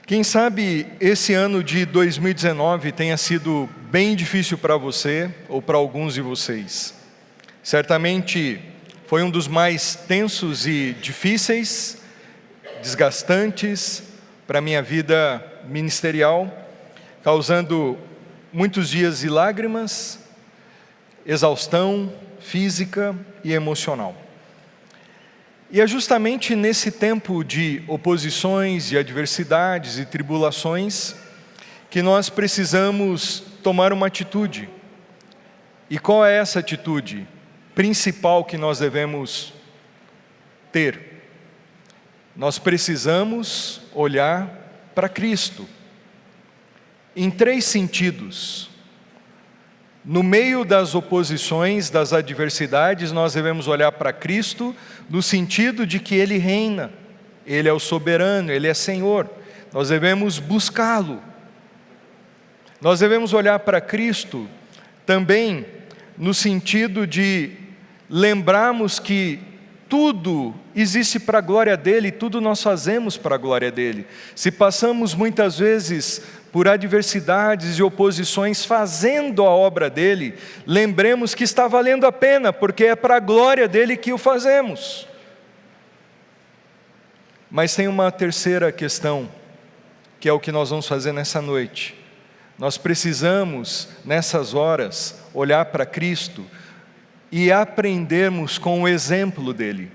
Quem sabe esse ano de 2019 tenha sido bem difícil para você ou para alguns de vocês. Certamente foi um dos mais tensos e difíceis, desgastantes para a minha vida ministerial, causando muitos dias de lágrimas, exaustão física e emocional. E é justamente nesse tempo de oposições, de adversidades e tribulações que nós precisamos tomar uma atitude. E qual é essa atitude principal que nós devemos ter? Nós precisamos olhar para Cristo, em 3 sentidos. No meio das oposições, das adversidades, nós devemos olhar para Cristo no sentido de que Ele reina, Ele é o soberano, Ele é Senhor. Nós devemos buscá-lo. Nós devemos olhar para Cristo também no sentido de lembrarmos que tudo existe para a glória dEle, tudo nós fazemos para a glória dEle. Se passamos muitas vezes por adversidades e oposições fazendo a obra dEle, lembremos que está valendo a pena, porque é para a glória dEle que o fazemos. Mas tem uma terceira questão, que é o que nós vamos fazer nessa noite. Nós precisamos, nessas horas, olhar para Cristo e aprendermos com o exemplo dEle.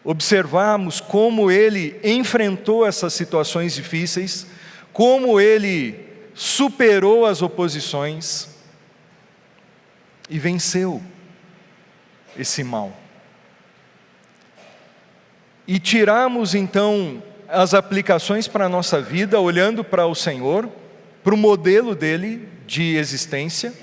Observarmos como Ele enfrentou essas situações difíceis, como Ele superou as oposições e venceu esse mal. E tirarmos então as aplicações para a nossa vida, olhando para o Senhor, para o modelo dEle de existência,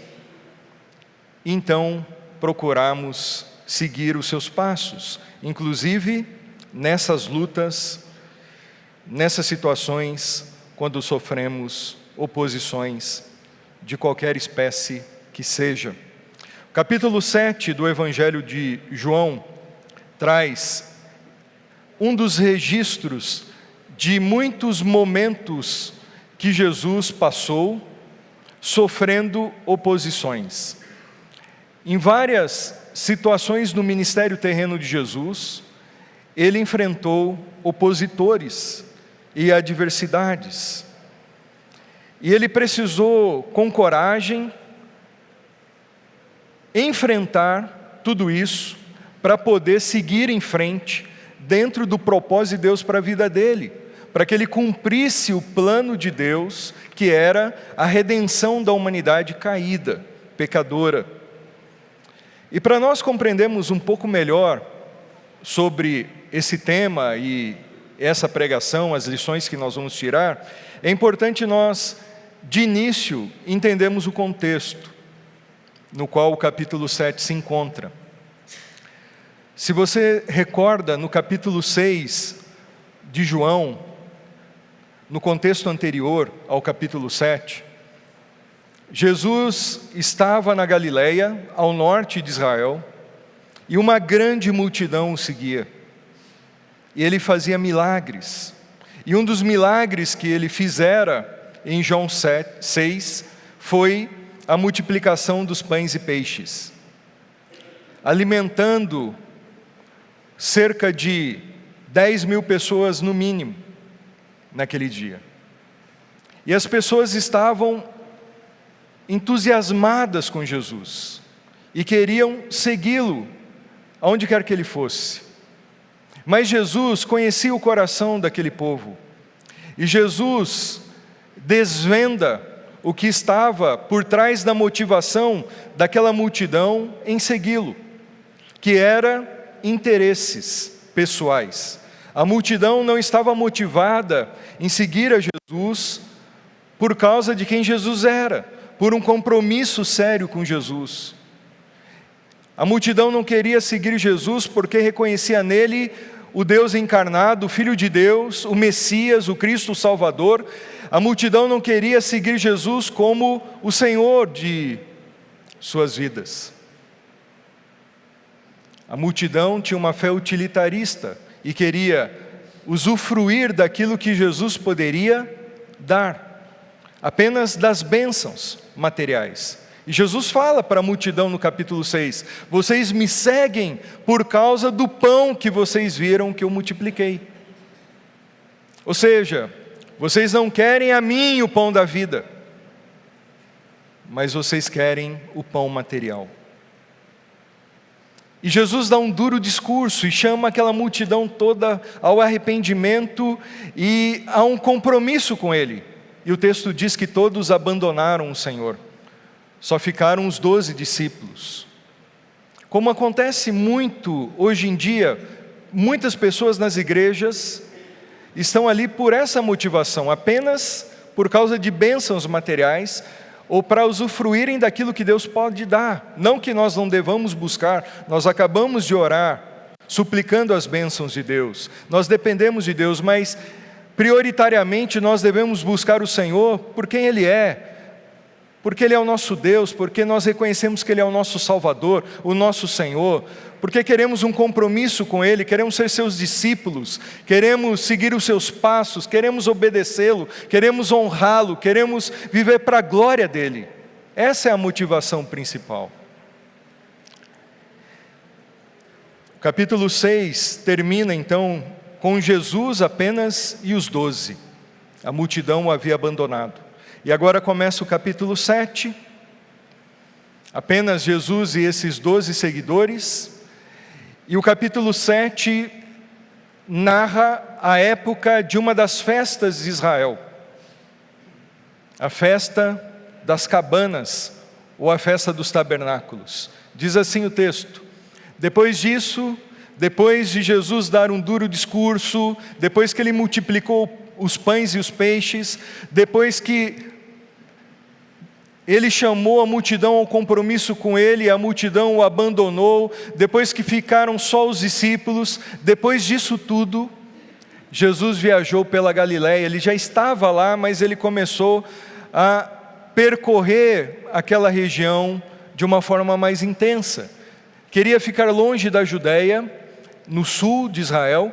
e então procurarmos seguir os seus passos, inclusive nessas lutas, nessas situações, quando sofremos oposições de qualquer espécie que seja. O capítulo 7 do Evangelho de João traz um dos registros de muitos momentos que Jesus passou sofrendo oposições. Em várias situações no ministério terreno de Jesus, Ele enfrentou opositores e adversidades. E Ele precisou, com coragem, enfrentar tudo isso para poder seguir em frente dentro do propósito de Deus para a vida dele, para que ele cumprisse o plano de Deus, que era a redenção da humanidade caída, pecadora. E para nós compreendermos um pouco melhor sobre esse tema e essa pregação, as lições que nós vamos tirar, é importante nós, de início, entendermos o contexto no qual o capítulo 7 se encontra. Se você recorda, no capítulo 6 de João, no contexto anterior ao capítulo 7, Jesus estava na Galileia, ao norte de Israel, e uma grande multidão o seguia. E ele fazia milagres. E um dos milagres que ele fizera em João 6 foi a multiplicação dos pães e peixes, alimentando cerca de 10.000 pessoas no mínimo naquele dia. E as pessoas estavam entusiasmadas com Jesus e queriam segui-lo aonde quer que ele fosse. Mas Jesus conhecia o coração daquele povo, e Jesus desvenda o que estava por trás da motivação daquela multidão em segui-lo, que era interesses pessoais. A multidão não estava motivada em seguir a Jesus por causa de quem Jesus era, por um compromisso sério com Jesus. A multidão não queria seguir Jesus porque reconhecia nele o Deus encarnado, o Filho de Deus, o Messias, o Cristo Salvador. A multidão não queria seguir Jesus como o Senhor de suas vidas. A multidão tinha uma fé utilitarista e queria usufruir daquilo que Jesus poderia dar, apenas das bênçãos materiais. E Jesus fala para a multidão no capítulo 6, vocês me seguem por causa do pão que vocês viram que eu multipliquei. Ou seja, vocês não querem a mim o pão da vida, mas vocês querem o pão material. E Jesus dá um duro discurso e chama aquela multidão toda ao arrependimento e a um compromisso com Ele. E o texto diz que todos abandonaram o Senhor. Só ficaram os 12 discípulos. Como acontece muito hoje em dia, muitas pessoas nas igrejas estão ali por essa motivação, apenas por causa de bênçãos materiais, ou para usufruírem daquilo que Deus pode dar. Não que nós não devamos buscar, nós acabamos de orar, suplicando as bênçãos de Deus. Nós dependemos de Deus, mas prioritariamente nós devemos buscar o Senhor por quem Ele é, porque Ele é o nosso Deus, porque nós reconhecemos que Ele é o nosso Salvador, o nosso Senhor, porque queremos um compromisso com Ele, queremos ser seus discípulos, queremos seguir os seus passos, queremos obedecê-lo, queremos honrá-lo, queremos viver para a glória dEle. Essa é a motivação principal. O capítulo 6 termina então com Jesus apenas e os 12. A multidão o havia abandonado. E agora começa o capítulo 7, apenas Jesus e esses 12 seguidores, e o capítulo 7 narra a época de uma das festas de Israel, a festa das cabanas, ou a festa dos tabernáculos. Diz assim o texto: depois disso, depois de Jesus dar um duro discurso, depois que Ele multiplicou os pães e os peixes, depois que Ele chamou a multidão ao compromisso com Ele, e a multidão o abandonou, depois que ficaram só os discípulos, depois disso tudo, Jesus viajou pela Galileia. Ele já estava lá, mas Ele começou a percorrer aquela região de uma forma mais intensa. Queria ficar longe da Judéia, no sul de Israel,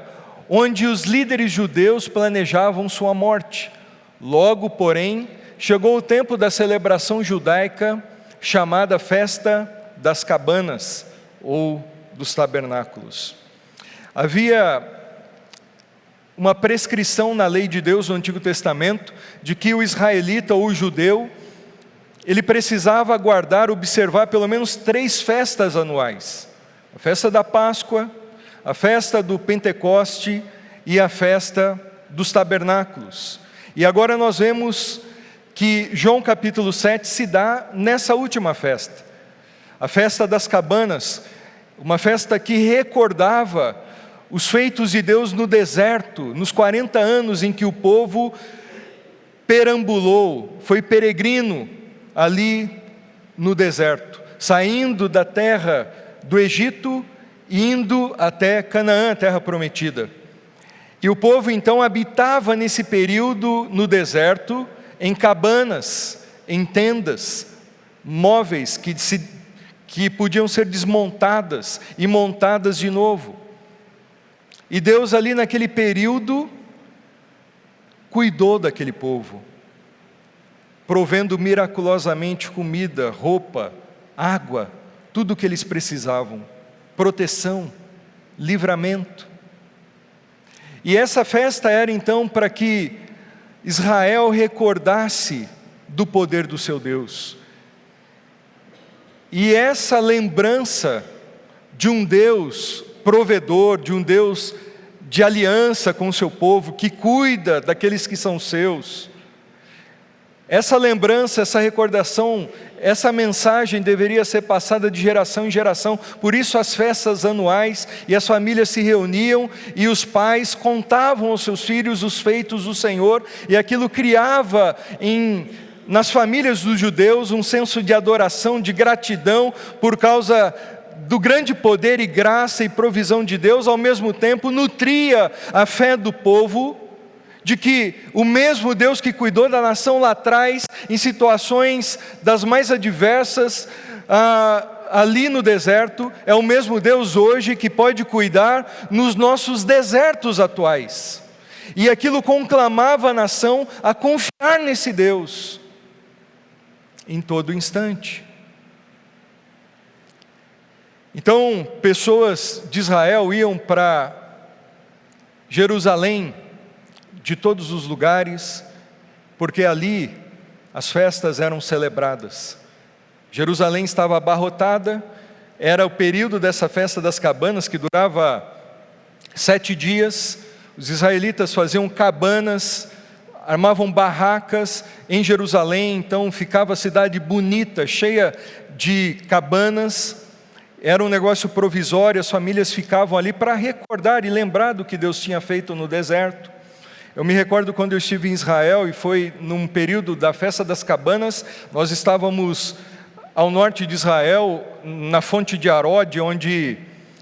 onde os líderes judeus planejavam sua morte. Logo, porém, chegou o tempo da celebração judaica, chamada Festa das Cabanas, ou dos Tabernáculos. Havia uma prescrição na lei de Deus no Antigo Testamento, de que o israelita ou o judeu, ele precisava aguardar, observar pelo menos 3 festas anuais. A festa da Páscoa, a festa do Pentecoste e a festa dos Tabernáculos. E agora nós vemos que João capítulo 7 se dá nessa última festa, a festa das cabanas, uma festa que recordava os feitos de Deus no deserto, nos 40 anos em que o povo perambulou, foi peregrino ali no deserto, saindo da terra do Egito, indo até Canaã, a terra prometida. E o povo então habitava nesse período no deserto, em cabanas, em tendas, móveis que podiam ser desmontadas e montadas de novo. E Deus ali naquele período cuidou daquele povo, provendo miraculosamente comida, roupa, água, tudo o que eles precisavam, proteção, livramento. E essa festa era então para que Israel recordasse do poder do seu Deus. E essa lembrança de um Deus provedor, de um Deus de aliança com o seu povo, que cuida daqueles que são seus. Essa lembrança, essa recordação, essa mensagem deveria ser passada de geração em geração. Por isso as festas anuais, e as famílias se reuniam, e os pais contavam aos seus filhos os feitos do Senhor, e aquilo criava nas famílias dos judeus um senso de adoração, de gratidão, por causa do grande poder e graça e provisão de Deus. Ao mesmo tempo nutria a fé do povo, de que o mesmo Deus que cuidou da nação lá atrás, em situações das mais adversas, ali no deserto é o mesmo Deus hoje que pode cuidar nos nossos desertos atuais. E aquilo conclamava a nação a confiar nesse Deus em todo instante. Então, pessoas de Israel iam para Jerusalém, de todos os lugares, porque ali as festas eram celebradas. Jerusalém estava abarrotada, era o período dessa festa das cabanas, que durava 7 dias. Os israelitas faziam cabanas, armavam barracas em Jerusalém, então ficava a cidade bonita, cheia de cabanas. Era um negócio provisório, as famílias ficavam ali para recordar e lembrar do que Deus tinha feito no deserto. Eu me recordo quando eu estive em Israel, e foi num período da festa das cabanas. Nós estávamos ao norte de Israel, na fonte de Arode, onde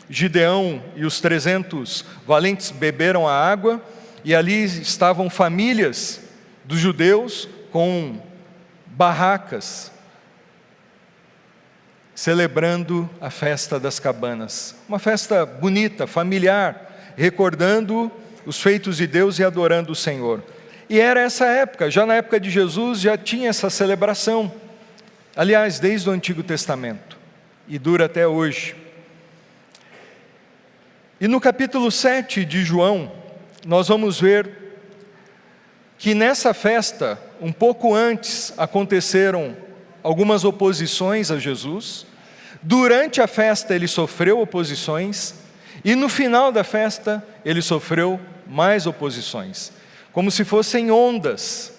Gideão e os 300 valentes beberam a água, e ali estavam famílias dos judeus com barracas, celebrando a festa das cabanas. Uma festa bonita, familiar, recordando os feitos de Deus e adorando o Senhor. E era essa época, já na época de Jesus já tinha essa celebração. Aliás, desde o Antigo Testamento, e dura até hoje. E no capítulo 7 de João, nós vamos ver que nessa festa, um pouco antes, aconteceram algumas oposições a Jesus. Durante a festa ele sofreu oposições, e no final da festa ele sofreu mais oposições, como se fossem ondas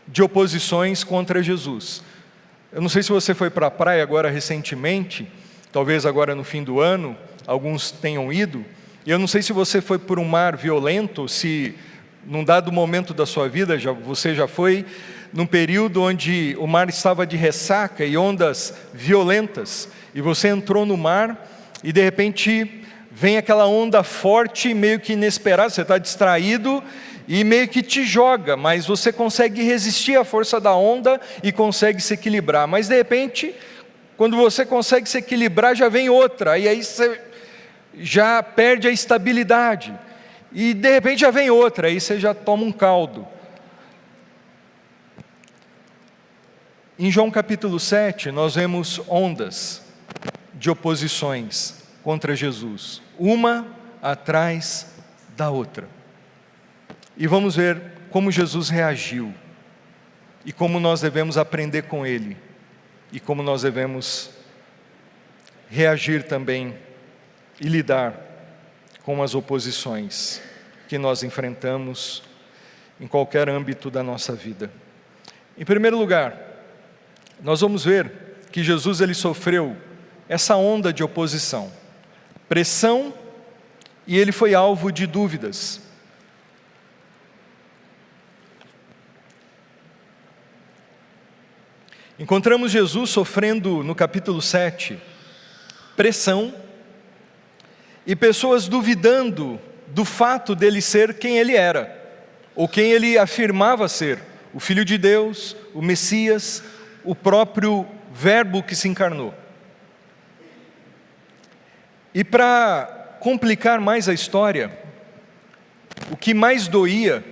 de oposições contra Jesus. Eu não sei se você foi para a praia agora recentemente, talvez agora no fim do ano, alguns tenham ido, e eu não sei se você foi por um mar violento, se num dado momento da sua vida você já foi num período onde o mar estava de ressaca e ondas violentas, e você entrou no mar e de repente vem aquela onda forte, meio que inesperada, você está distraído e meio que te joga, mas você consegue resistir à força da onda e consegue se equilibrar. Mas de repente, quando você consegue se equilibrar, já vem outra, e aí você já perde a estabilidade, e de repente já vem outra, aí você já toma um caldo. Em João capítulo 7, nós vemos ondas de oposições contra Jesus, uma atrás da outra. E vamos ver como Jesus reagiu, e como nós devemos aprender com Ele, e como nós devemos reagir também e lidar com as oposições que nós enfrentamos em qualquer âmbito da nossa vida. Em primeiro lugar, nós vamos ver que Jesus ele sofreu essa onda de oposição, pressão, e ele foi alvo de dúvidas. Encontramos Jesus sofrendo no capítulo 7, pressão, e pessoas duvidando do fato dele ser quem ele era, ou quem ele afirmava ser, o Filho de Deus, o Messias, o próprio Verbo que se encarnou. E para complicar mais a história, o que mais doía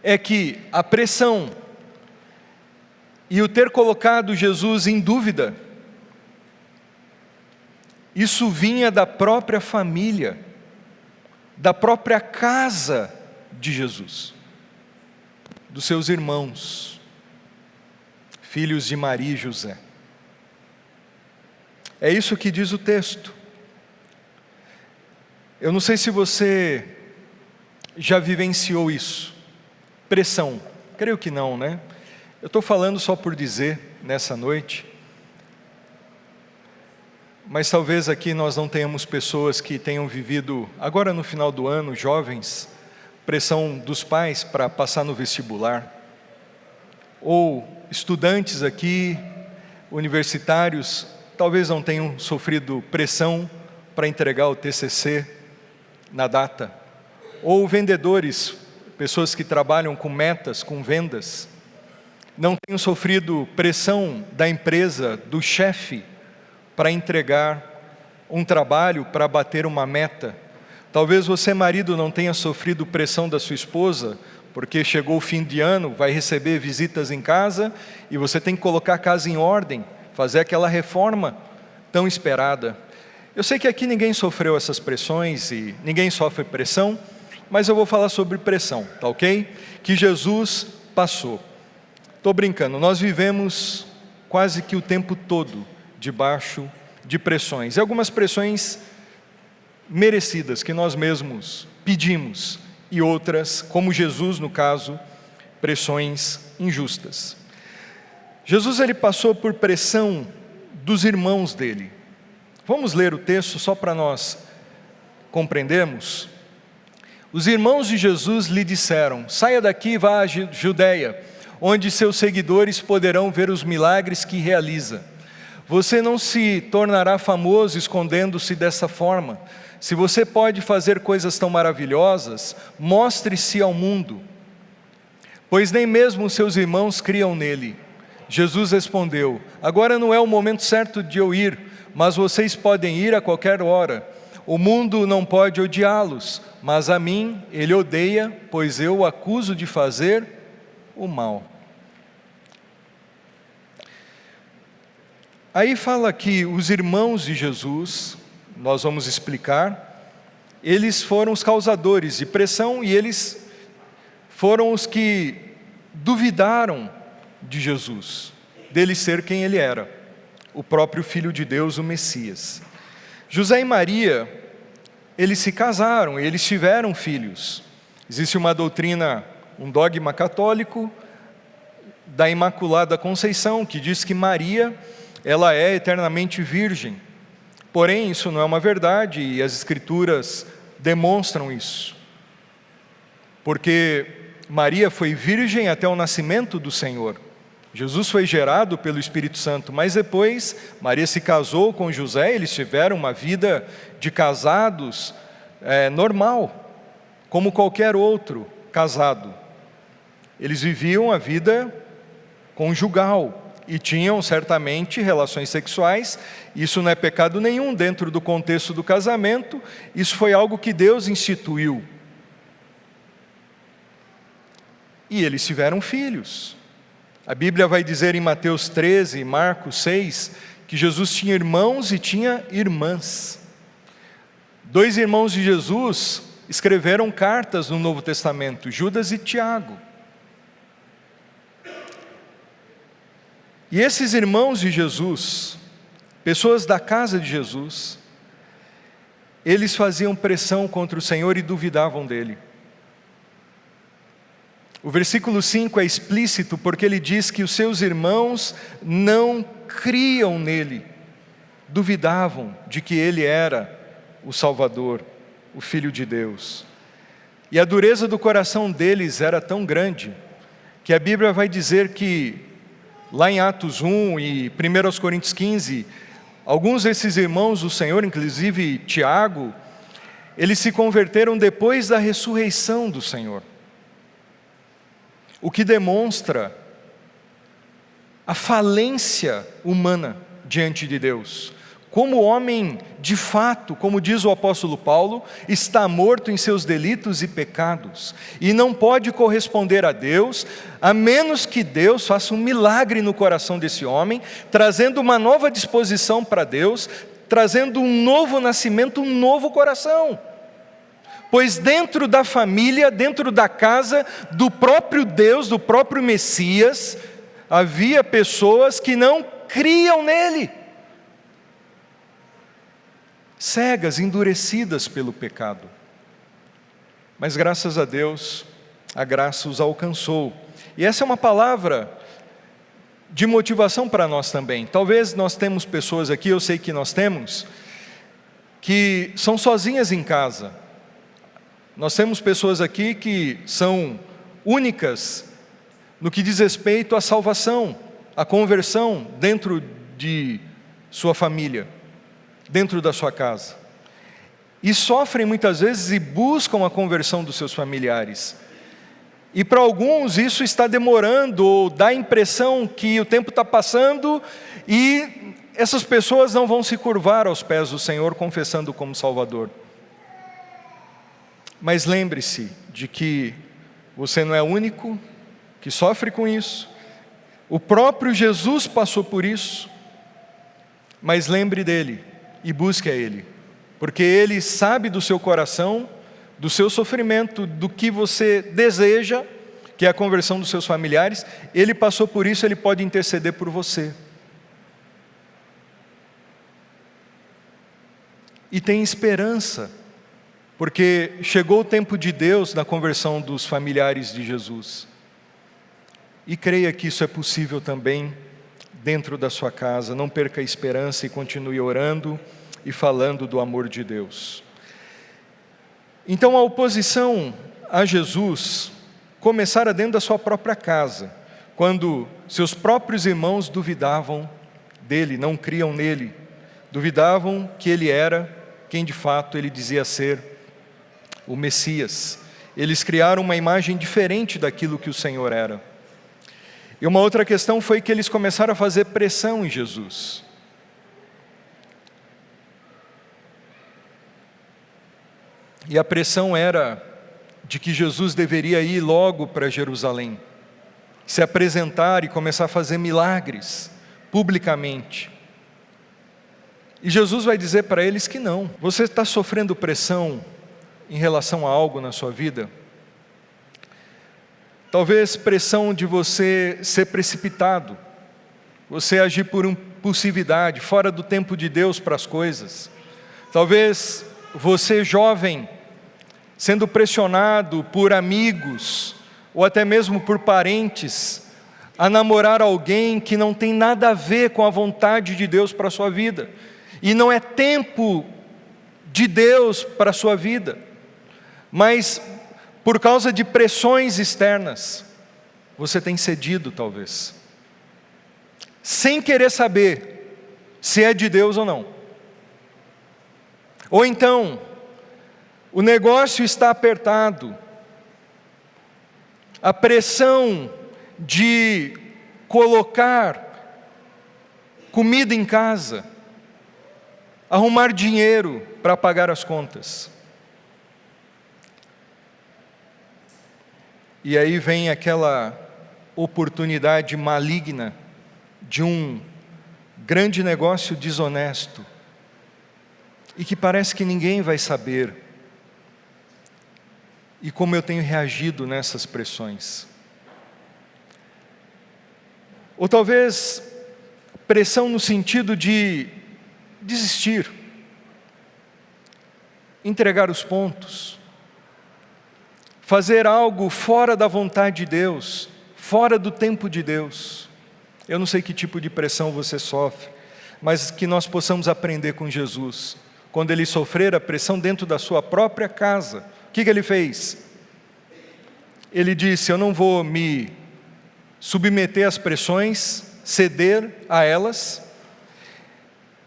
é que a pressão e o ter colocado Jesus em dúvida, isso vinha da própria família, da própria casa de Jesus, dos seus irmãos, filhos de Maria e José. É isso que diz o texto. Eu não sei se você já vivenciou isso, pressão, creio que não, né? Eu estou falando só por dizer nessa noite, mas talvez aqui nós não tenhamos pessoas que tenham vivido, agora no final do ano, jovens, pressão dos pais para passar no vestibular, ou estudantes aqui, universitários, talvez não tenham sofrido pressão para entregar o TCC na data, ou vendedores, pessoas que trabalham com metas, com vendas, não tenham sofrido pressão da empresa, do chefe, para entregar um trabalho, para bater uma meta. Talvez você, marido, não tenha sofrido pressão da sua esposa, porque chegou o fim de ano, vai receber visitas em casa, e você tem que colocar a casa em ordem, fazer aquela reforma tão esperada. Eu sei que aqui ninguém sofreu essas pressões, e ninguém sofre pressão, mas eu vou falar sobre pressão, tá ok? Que Jesus passou. Estou brincando, nós vivemos quase que o tempo todo debaixo de pressões, e algumas pressões merecidas, que nós mesmos pedimos, e outras, como Jesus no caso, pressões injustas. Jesus ele passou por pressão dos irmãos dele. Vamos ler o texto só para nós compreendermos? Os irmãos de Jesus lhe disseram: saia daqui e vá à Judeia, onde seus seguidores poderão ver os milagres que realiza. Você não se tornará famoso escondendo-se dessa forma. Se você pode fazer coisas tão maravilhosas, mostre-se ao mundo, pois nem mesmo seus irmãos criam nele. Jesus respondeu: agora não é o momento certo de eu ir, mas vocês podem ir a qualquer hora. O mundo não pode odiá-los, mas a mim ele odeia, pois eu o acuso de fazer o mal. Aí fala que os irmãos de Jesus, nós vamos explicar, eles foram os causadores de pressão, e eles foram os que duvidaram de Jesus, dele ser quem ele era, o próprio Filho de Deus, o Messias. José e Maria, eles se casaram, eles tiveram filhos. Existe uma doutrina, um dogma católico da Imaculada Conceição, que diz que Maria, ela é eternamente virgem. Porém, isso não é uma verdade, e as Escrituras demonstram isso. Porque Maria foi virgem até o nascimento do Senhor. Jesus foi gerado pelo Espírito Santo, mas depois Maria se casou com José, eles tiveram uma vida de casados normal, como qualquer outro casado. Eles viviam a vida conjugal e tinham certamente relações sexuais. Isso não é pecado nenhum dentro do contexto do casamento, isso foi algo que Deus instituiu. E eles tiveram filhos. A Bíblia vai dizer em Mateus 13 e Marcos 6, que Jesus tinha irmãos e tinha irmãs. 2 irmãos de Jesus escreveram cartas no Novo Testamento, Judas e Tiago. E esses irmãos de Jesus, pessoas da casa de Jesus, eles faziam pressão contra o Senhor e duvidavam dele. O versículo 5 é explícito porque ele diz que os seus irmãos não criam nele, duvidavam de que ele era o Salvador, o Filho de Deus. E a dureza do coração deles era tão grande, que a Bíblia vai dizer que, lá em Atos 1 e 1 Coríntios 15, alguns desses irmãos do Senhor, inclusive Tiago, eles se converteram depois da ressurreição do Senhor. O que demonstra a falência humana diante de Deus. Como o homem, de fato, como diz o apóstolo Paulo, está morto em seus delitos e pecados, e não pode corresponder a Deus, a menos que Deus faça um milagre no coração desse homem, trazendo uma nova disposição para Deus, trazendo um novo nascimento, um novo coração. Pois dentro da família, dentro da casa do próprio Deus, do próprio Messias, havia pessoas que não criam nele. Cegas, endurecidas pelo pecado. Mas graças a Deus, a graça os alcançou. E essa é uma palavra de motivação para nós também. Talvez nós temos pessoas aqui, eu sei que nós temos, que são sozinhas em casa. Nós temos pessoas aqui que são únicas no que diz respeito à salvação, à conversão dentro de sua família, dentro da sua casa. E sofrem muitas vezes e buscam a conversão dos seus familiares. E para alguns isso está demorando, ou dá a impressão que o tempo está passando e essas pessoas não vão se curvar aos pés do Senhor confessando como Salvador. Mas lembre-se de que você não é o único que sofre com isso. O próprio Jesus passou por isso. Mas lembre dele e busque a ele, porque ele sabe do seu coração, do seu sofrimento, do que você deseja, que é a conversão dos seus familiares. Ele passou por isso, ele pode interceder por você. E tem esperança, porque chegou o tempo de Deus na conversão dos familiares de Jesus. E creia que isso é possível também dentro da sua casa. Não perca a esperança e continue orando e falando do amor de Deus. Então a oposição a Jesus começara dentro da sua própria casa, quando seus próprios irmãos duvidavam dele, não criam nele, duvidavam que ele era quem de fato ele dizia ser, o Messias. Eles criaram uma imagem diferente daquilo que o Senhor era. E uma outra questão foi que eles começaram a fazer pressão em Jesus. E a pressão era de que Jesus deveria ir logo para Jerusalém, se apresentar e começar a fazer milagres publicamente. E Jesus vai dizer para eles que não. Você está sofrendo pressão em relação a algo na sua vida? Talvez pressão de você ser precipitado, você agir por impulsividade, fora do tempo de Deus para as coisas. Talvez você jovem, sendo pressionado por amigos, ou até mesmo por parentes, a namorar alguém que não tem nada a ver com a vontade de Deus para a sua vida. E não é tempo de Deus para a sua vida, mas por causa de pressões externas, você tem cedido talvez, sem querer saber se é de Deus ou não. Ou então, o negócio está apertado, a pressão de colocar comida em casa, arrumar dinheiro para pagar as contas. E aí vem aquela oportunidade maligna de um grande negócio desonesto, e que parece que ninguém vai saber. E como eu tenho reagido nessas pressões. Ou talvez pressão no sentido de desistir, entregar os pontos, fazer algo fora da vontade de Deus, fora do tempo de Deus. Eu não sei que tipo de pressão você sofre, mas que nós possamos aprender com Jesus. Quando ele sofrer a pressão dentro da sua própria casa, o que ele fez? Ele disse: eu não vou me submeter às pressões, ceder a elas,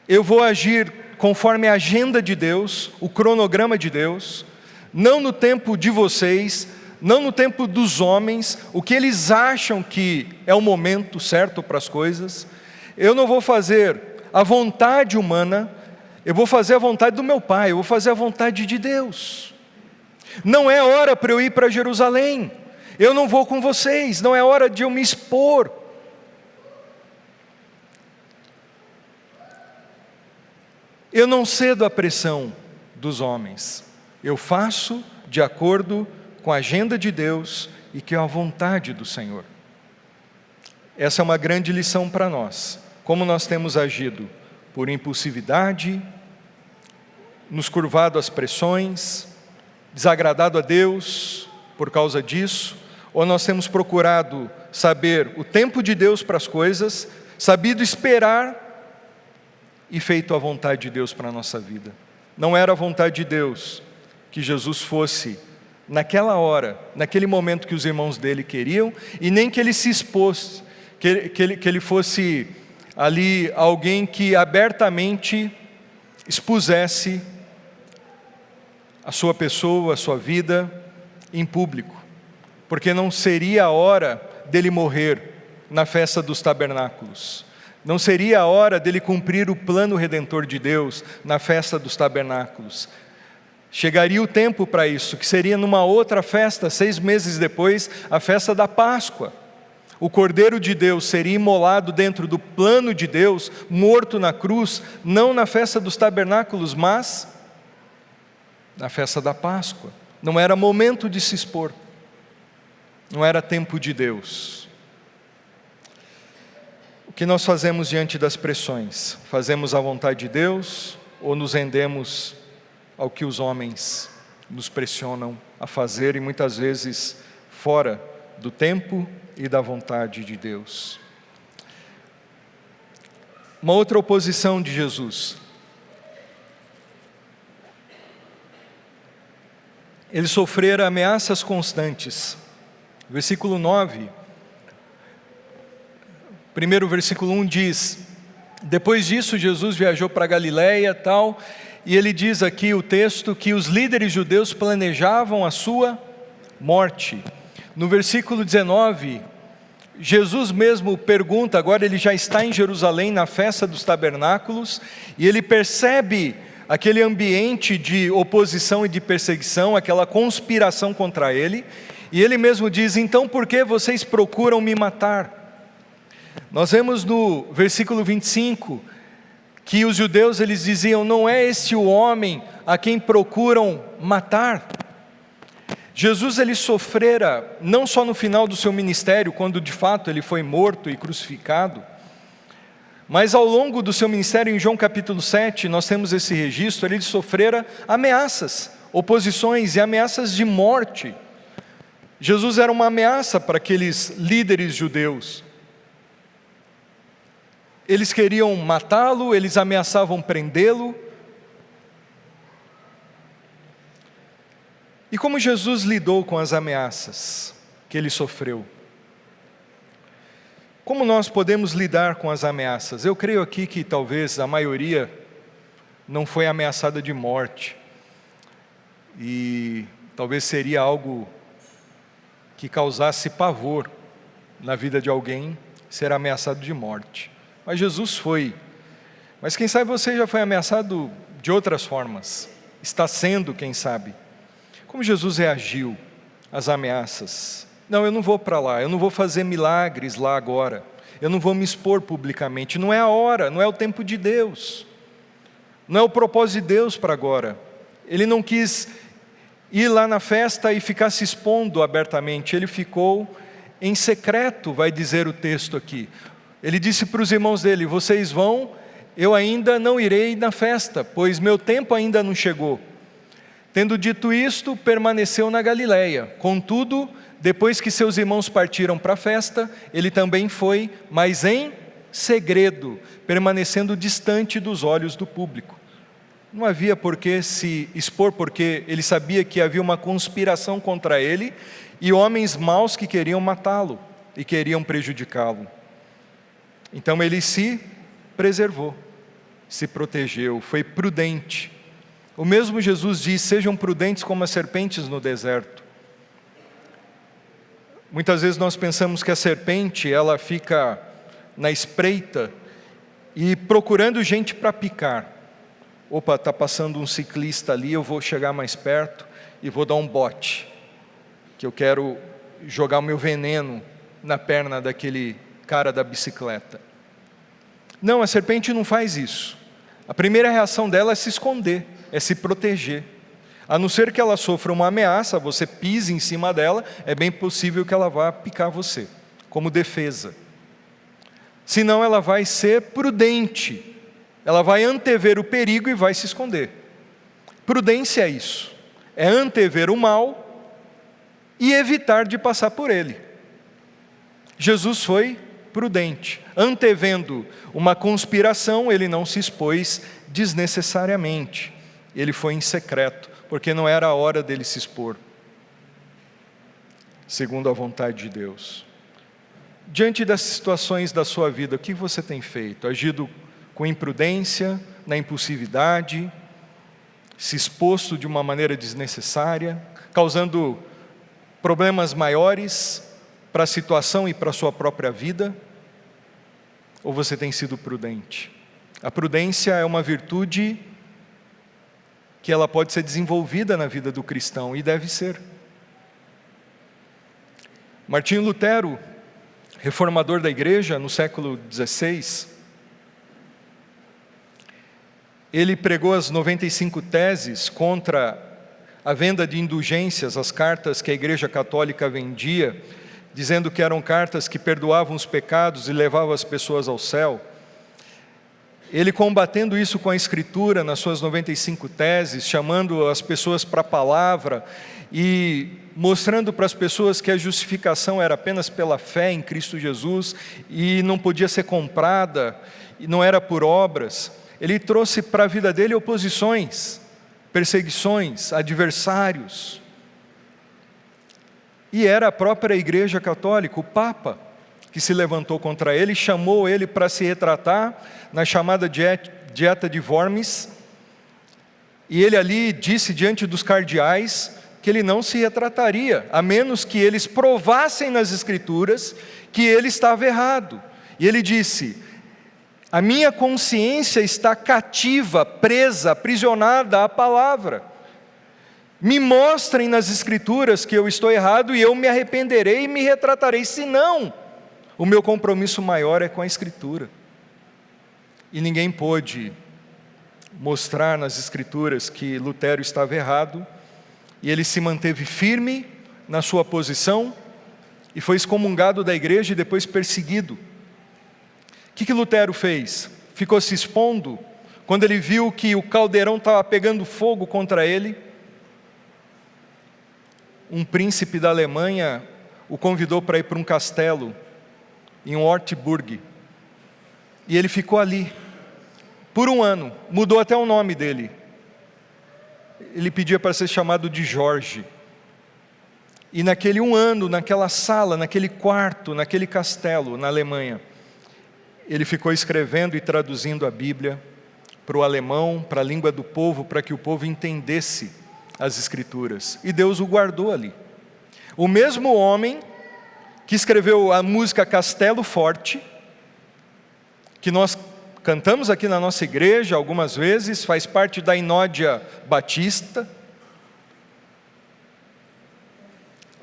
eu vou agir conforme a agenda de Deus, o cronograma de Deus, não no tempo de vocês, não no tempo dos homens, o que eles acham que é o momento certo para as coisas. Eu não vou fazer a vontade humana, eu vou fazer a vontade do meu Pai, eu vou fazer a vontade de Deus. Não é hora para eu ir para Jerusalém, eu não vou com vocês, não é hora de eu me expor. Eu não cedo à pressão dos homens, eu faço de acordo com a agenda de Deus e que é a vontade do Senhor. Essa é uma grande lição para nós, como nós temos agido por impulsividade, nos curvado às pressões, desagradado a Deus por causa disso, ou nós temos procurado saber o tempo de Deus para as coisas, sabido esperar e feito a vontade de Deus para a nossa vida. Não era a vontade de Deus que Jesus fosse naquela hora, naquele momento que os irmãos dele queriam, e nem que ele se expôs, que ele fosse ali alguém que abertamente expusesse a sua pessoa, a sua vida em público, porque não seria a hora dele morrer na festa dos tabernáculos, Não seria a hora dele cumprir o plano redentor de Deus na festa dos tabernáculos. Chegaria o tempo para isso, que seria numa outra festa, 6 meses depois, a festa da Páscoa. O Cordeiro de Deus seria imolado dentro do plano de Deus, morto na cruz, não na festa dos tabernáculos, mas na festa da Páscoa. Não era momento de se expor, não era tempo de Deus. O que nós fazemos diante das pressões? Fazemos a vontade de Deus ou nos rendemos ao que os homens nos pressionam a fazer, e muitas vezes fora do tempo e da vontade de Deus? Uma outra oposição de Jesus. Ele sofrera ameaças constantes. Versículo 9, primeiro versículo 1 diz: depois disso Jesus viajou para Galiléia tal, e ele diz aqui o texto que os líderes judeus planejavam a sua morte. No versículo 19, Jesus mesmo pergunta, agora ele já está em Jerusalém na festa dos tabernáculos, e ele percebe aquele ambiente de oposição e de perseguição, aquela conspiração contra ele, e ele mesmo diz: então por que vocês procuram me matar? Nós vemos no versículo 25, que os judeus eles diziam: não é este o homem a quem procuram matar? Jesus ele sofrera, não só no final do seu ministério, quando de fato ele foi morto e crucificado, mas ao longo do seu ministério, em João capítulo 7, nós temos esse registro, ele sofrera ameaças, oposições e ameaças de morte. Jesus era uma ameaça para aqueles líderes judeus. Eles queriam matá-lo, eles ameaçavam prendê-lo. E como Jesus lidou com as ameaças que ele sofreu? Como nós podemos lidar com as ameaças? Eu creio aqui que talvez a maioria não foi ameaçada de morte. E talvez seria algo que causasse pavor na vida de alguém ser ameaçado de morte. Mas Jesus foi. Mas quem sabe você já foi ameaçado de outras formas. Está sendo, quem sabe. Como Jesus reagiu às ameaças? Não, eu não vou para lá, eu não vou fazer milagres lá agora. Eu não vou me expor publicamente. Não é a hora, não é o tempo de Deus. Não é o propósito de Deus para agora. Ele não quis ir lá na festa e ficar se expondo abertamente. Ele ficou em secreto, vai dizer o texto aqui. Ele disse para os irmãos dele: vocês vão, eu ainda não irei na festa, pois meu tempo ainda não chegou. Tendo dito isto, permaneceu na Galiléia. Contudo, depois que seus irmãos partiram para a festa, ele também foi, mas em segredo, permanecendo distante dos olhos do público. Não havia por que se expor, porque ele sabia que havia uma conspiração contra ele e homens maus que queriam matá-lo e queriam prejudicá-lo. Então ele se preservou, se protegeu, foi prudente. O mesmo Jesus diz: sejam prudentes como as serpentes no deserto. Muitas vezes nós pensamos que a serpente, ela fica na espreita e procurando gente para picar. Opa, está passando um ciclista ali, eu vou chegar mais perto e vou dar um bote, que eu quero jogar o meu veneno na perna daquele cara da bicicleta. Não, a serpente não faz isso. A primeira reação dela é se esconder, é se proteger. A não ser que ela sofra uma ameaça, você pise em cima dela, é bem possível que ela vá picar você, como defesa. Senão ela vai ser prudente, ela vai antever o perigo e vai se esconder. Prudência é isso, é antever o mal e evitar de passar por ele. Jesus foi prudente, antevendo uma conspiração, ele não se expôs desnecessariamente, ele foi em secreto, porque não era a hora dele se expor, segundo a vontade de Deus. Diante das situações da sua vida, o que você tem feito? Agido com imprudência, na impulsividade, se exposto de uma maneira desnecessária, causando problemas maiores para a situação e para a sua própria vida? ou você tem sido prudente? A prudência é uma virtude que ela pode ser desenvolvida na vida do cristão, e deve ser. Martinho Lutero, reformador da igreja no século XVI, ele pregou as 95 teses contra a venda de indulgências, as cartas que a igreja católica vendia, dizendo que eram cartas que perdoavam os pecados e levavam as pessoas ao céu. Ele, combatendo isso com a Escritura, nas suas 95 teses, chamando as pessoas para a palavra e mostrando para as pessoas que a justificação era apenas pela fé em Cristo Jesus e não podia ser comprada, e não era por obras. Ele trouxe para a vida dele oposições, perseguições, adversários. E era a própria Igreja Católica, o Papa, que se levantou contra ele, chamou ele para se retratar na chamada Dieta de Worms, e ele ali disse diante dos cardeais que ele não se retrataria, a menos que eles provassem nas Escrituras que ele estava errado. E ele disse: a minha consciência está cativa, presa, aprisionada à palavra. Me mostrem nas Escrituras que eu estou errado e eu me arrependerei e me retratarei, senão o meu compromisso maior é com a Escritura. E ninguém pôde mostrar nas Escrituras que Lutero estava errado, e ele se manteve firme na sua posição, e foi excomungado da igreja e depois perseguido. O que Lutero fez? Ficou se expondo, quando ele viu que o caldeirão estava pegando fogo contra ele. Um príncipe da Alemanha o convidou para ir para um castelo, em Wartburg, e ele ficou ali, por um ano, mudou até o nome dele, ele pedia para ser chamado de Jorge, e naquele um ano, naquela sala, naquele quarto, naquele castelo, na Alemanha, ele ficou escrevendo e traduzindo a Bíblia, para o alemão, para a língua do povo, para que o povo entendesse as Escrituras, e Deus o guardou ali. O mesmo homem que escreveu a música Castelo Forte, que nós cantamos aqui na nossa igreja algumas vezes, faz parte da Inódia Batista,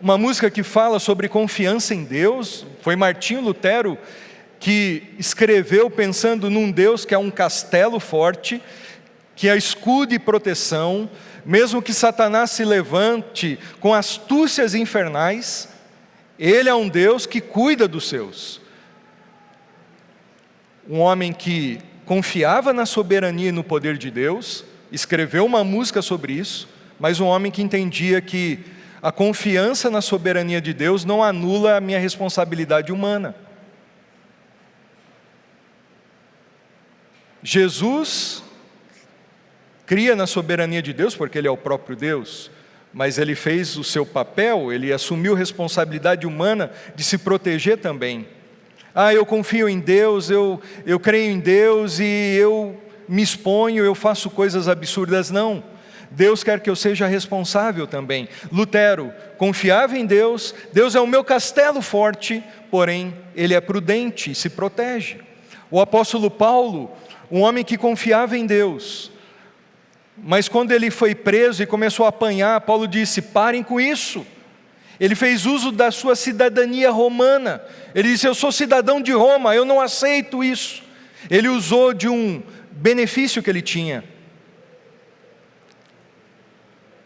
uma música que fala sobre confiança em Deus. Foi Martinho Lutero que escreveu pensando num Deus que é um castelo forte, que é escudo e proteção, mesmo que Satanás se levante com astúcias infernais, Ele é um Deus que cuida dos seus. Um homem que confiava na soberania e no poder de Deus, escreveu uma música sobre isso, mas um homem que entendia que a confiança na soberania de Deus não anula a minha responsabilidade humana. Jesus cria na soberania de Deus, porque Ele é o próprio Deus, mas Ele fez o seu papel, Ele assumiu responsabilidade humana de se proteger também. Eu confio em Deus, eu creio em Deus e eu me exponho, eu faço coisas absurdas. Não, Deus quer que eu seja responsável também. Lutero confiava em Deus, Deus é o meu castelo forte, porém Ele é prudente e se protege. O apóstolo Paulo, um homem que confiava em Deus, mas quando ele foi preso e começou a apanhar, Paulo disse: parem com isso. Ele fez uso da sua cidadania romana. Ele disse: eu sou cidadão de Roma, eu não aceito isso. Ele usou de um benefício que ele tinha,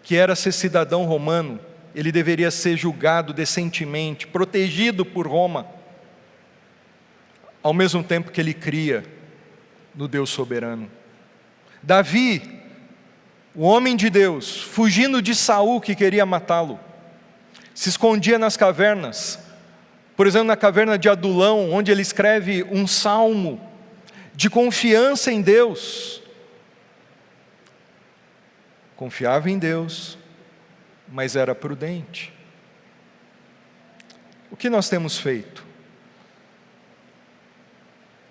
que era ser cidadão romano. Ele deveria ser julgado decentemente, protegido por Roma, ao mesmo tempo que ele cria no Deus soberano. Davi, o homem de Deus, fugindo de Saul que queria matá-lo, se escondia nas cavernas, por exemplo na caverna de Adulão, onde ele escreve um salmo de confiança em Deus. Confiava em Deus, mas era prudente. O que nós temos feito?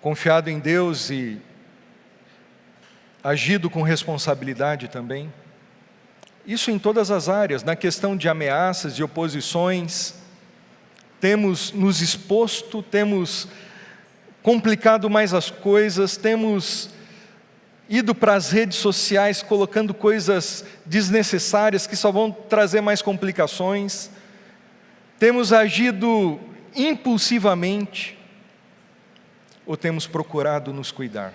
Confiado em Deus e agido com responsabilidade também? Isso em todas as áreas, na questão de ameaças, de oposições, temos nos exposto, temos complicado mais as coisas, temos ido para as redes sociais colocando coisas desnecessárias que só vão trazer mais complicações, temos agido impulsivamente, ou temos procurado nos cuidar?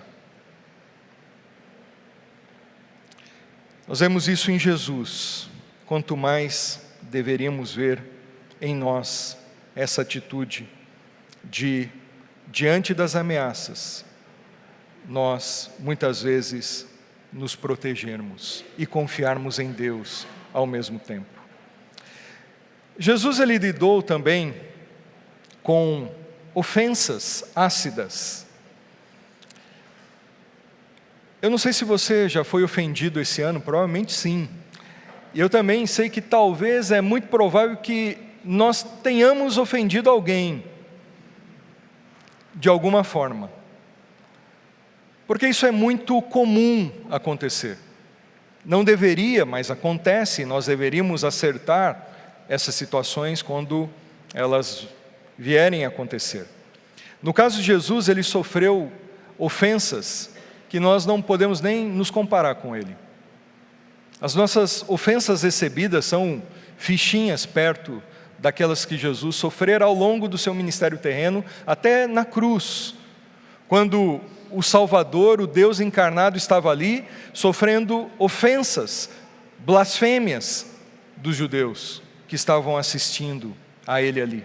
Nós vemos isso em Jesus, quanto mais deveríamos ver em nós essa atitude de, diante das ameaças, nós muitas vezes nos protegermos e confiarmos em Deus ao mesmo tempo. Jesus ele lidou também com ofensas ácidas. Eu não sei se você já foi ofendido esse ano, provavelmente sim. E eu também sei que talvez é muito provável que nós tenhamos ofendido alguém de alguma forma. Porque isso é muito comum acontecer. Não deveria, mas acontece, nós deveríamos acertar essas situações quando elas vierem a acontecer. No caso de Jesus, ele sofreu ofensas que nós não podemos nem nos comparar com ele. As nossas ofensas recebidas são fichinhas perto daquelas que Jesus sofrera ao longo do seu ministério terreno, até na cruz, quando o Salvador, o Deus encarnado, estava ali, sofrendo ofensas, blasfêmias dos judeus que estavam assistindo a ele ali.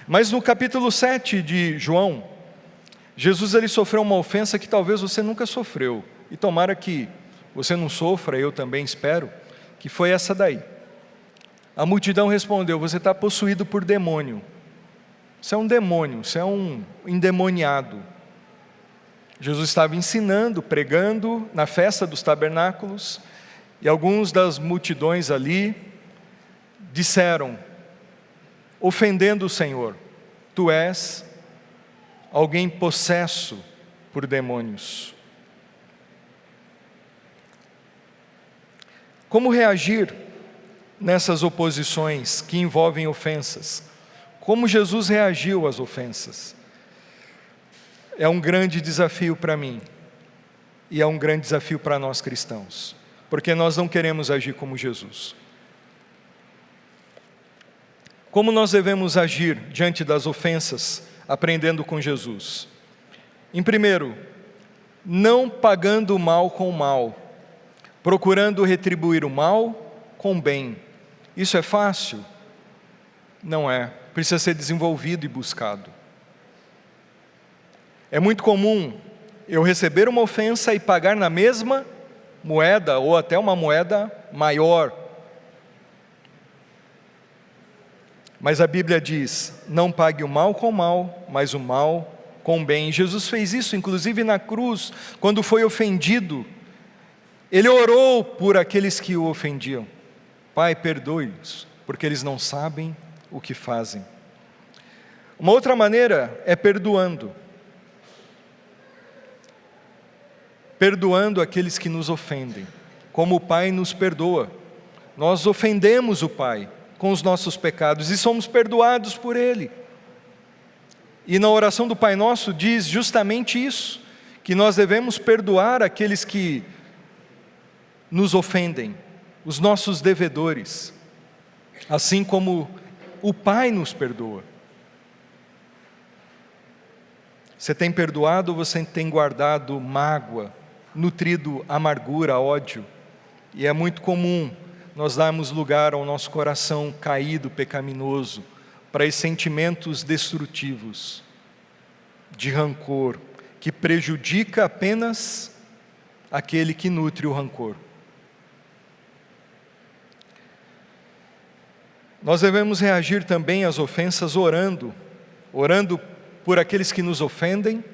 Mas no capítulo 7 de João, Jesus ele sofreu uma ofensa que talvez você nunca sofreu, e tomara que você não sofra, eu também espero, que foi essa daí. A multidão respondeu: você está possuído por demônio, você é um demônio, você é um endemoniado. Jesus estava ensinando, pregando na festa dos tabernáculos, e alguns das multidões ali disseram, ofendendo o Senhor: tu és alguém possesso por demônios. Como reagir nessas oposições que envolvem ofensas? Como Jesus reagiu às ofensas? É um grande desafio para mim, e é um grande desafio para nós cristãos, porque nós não queremos agir como Jesus. Como nós devemos agir diante das ofensas, aprendendo com Jesus? Em primeiro, não pagando o mal com o mal, procurando retribuir o mal com o bem. Isso é fácil? Não é, precisa ser desenvolvido e buscado. É muito comum eu receber uma ofensa e pagar na mesma moeda, ou até uma moeda maior. Mas a Bíblia diz: não pague o mal com o mal, mas o mal com o bem. Jesus fez isso, inclusive na cruz, quando foi ofendido. Ele orou por aqueles que o ofendiam: Pai, perdoe-os, porque eles não sabem o que fazem. Uma outra maneira é perdoando. Perdoando aqueles que nos ofendem, como o Pai nos perdoa. Nós ofendemos o Pai com os nossos pecados e somos perdoados por Ele. E na oração do Pai Nosso diz justamente isso, que nós devemos perdoar aqueles que nos ofendem, os nossos devedores, assim como o Pai nos perdoa. Você tem perdoado ou você tem guardado mágoa, nutrido amargura, ódio? E é muito comum nós darmos lugar ao nosso coração caído, pecaminoso, para esses sentimentos destrutivos, de rancor, que prejudica apenas aquele que nutre o rancor. Nós devemos reagir também às ofensas orando por aqueles que nos ofendem.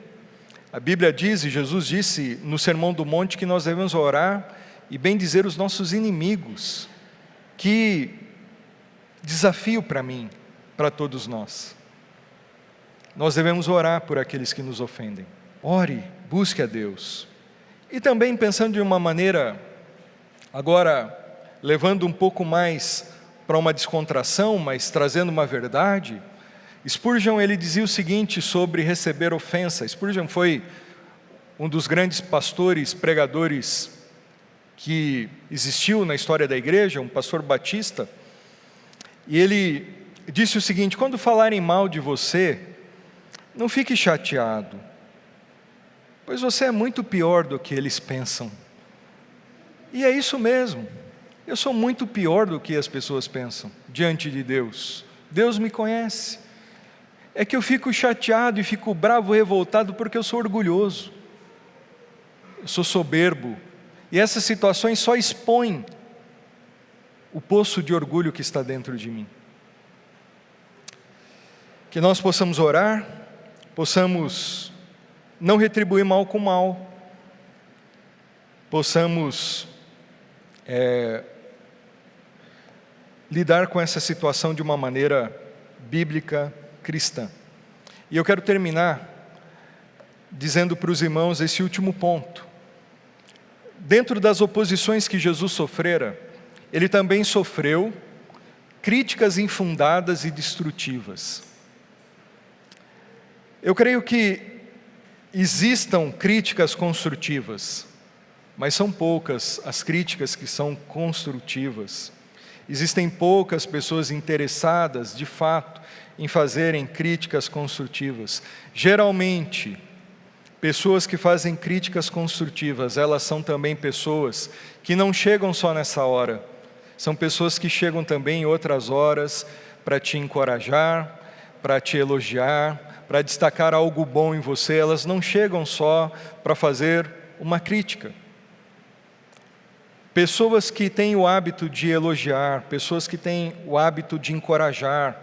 A Bíblia diz, e Jesus disse no Sermão do Monte, que nós devemos orar e bendizer os nossos inimigos. Que desafio para mim, para todos nós. Nós devemos orar por aqueles que nos ofendem. Ore, busque a Deus. E também pensando de uma maneira, agora levando um pouco mais para uma descontração, mas trazendo uma verdade, Spurgeon, ele dizia o seguinte sobre receber ofensa. Spurgeon foi um dos grandes pastores, pregadores que existiu na história da igreja, um pastor batista, e ele disse o seguinte: quando falarem mal de você, não fique chateado, pois você é muito pior do que eles pensam. E é isso mesmo, eu sou muito pior do que as pessoas pensam diante de Deus. Deus me conhece. É que eu fico chateado e fico bravo, revoltado, porque eu sou orgulhoso, eu sou soberbo, e essas situações só expõem o poço de orgulho que está dentro de mim. Que nós possamos orar, possamos não retribuir mal com mal, possamos lidar com essa situação de uma maneira bíblica, cristã. E eu quero terminar dizendo para os irmãos esse último ponto. Dentro das oposições que Jesus sofrera, ele também sofreu críticas infundadas e destrutivas. Eu creio que existam críticas construtivas, mas são poucas as críticas que são construtivas. Existem poucas pessoas interessadas, de fato, em fazerem críticas construtivas. Geralmente, pessoas que fazem críticas construtivas, elas são também pessoas que não chegam só nessa hora, são pessoas que chegam também em outras horas para te encorajar, para te elogiar, para destacar algo bom em você. Elas não chegam só para fazer uma crítica. Pessoas que têm o hábito de elogiar, pessoas que têm o hábito de encorajar